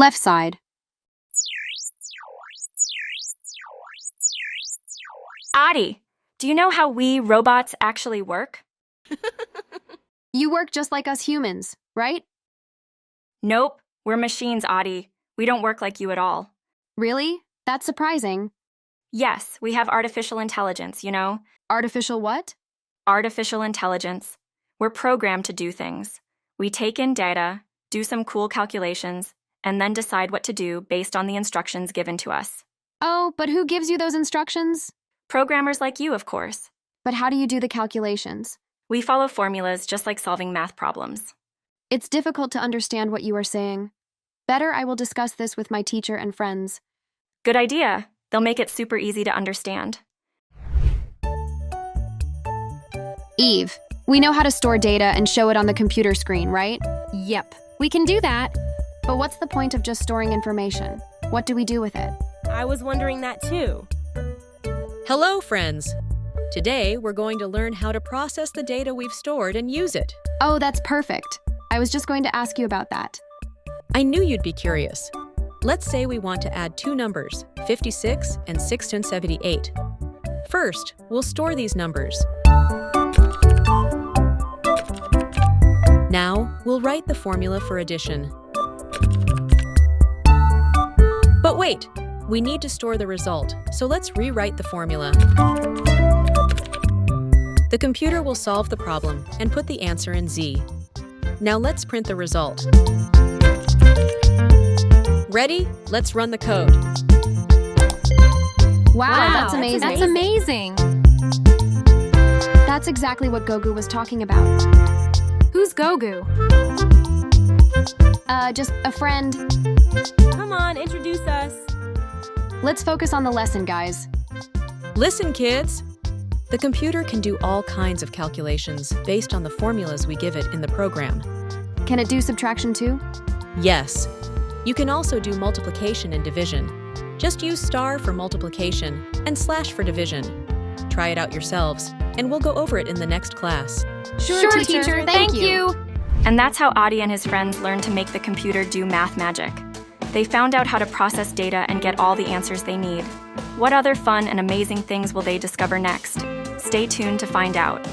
Left side. Aadi, do you know how we robots actually work? You work just like us humans, right? Nope, we're machines, Aadi. We don't work like you at all. Really? That's surprising. Yes, we have artificial intelligence, you know? Artificial what? Artificial intelligence. We're programmed to do things. We take in data, do some cool calculations, and then decide what to do based on the instructions given to us. Oh, but who gives you those instructions? Programmers like you, of course. But how do you do the calculations? We follow formulas just like solving math problems. It's difficult to understand what you are saying. Better I will discuss this with my teacher and friends. Good idea. They'll make it super easy to understand. Eve, we know how to store data and show it on the computer screen, right? Yep, we can do that. But what's the point of just storing information? What do we do with it? I was wondering that too. Hello, friends. Today, we're going to learn how to process the data we've stored and use it. Oh, that's perfect. I was just going to ask you about that. I knew you'd be curious. Let's say we want to add two numbers, 56 and 678. First, we'll store these numbers. Now, we'll write the formula for addition. But wait, we need to store the result, so let's rewrite the formula. The computer will solve the problem and put the answer in Z. Now let's print the result. Ready? Let's run the code. Wow, that's amazing. That's amazing. That's exactly what Gogu was talking about. Who's Gogu? Just a friend. Come on, introduce us. Let's focus on the lesson, guys. Listen, kids. The computer can do all kinds of calculations based on the formulas we give it in the program. Can it do subtraction too? Yes. You can also do multiplication and division. Just use star for multiplication and slash for division. Try it out yourselves, and we'll go over it in the next class. Sure, teacher. Thank you. And that's how Aadi and his friends learned to make the computer do math magic. They found out how to process data and get all the answers they need. What other fun and amazing things will they discover next? Stay tuned to find out.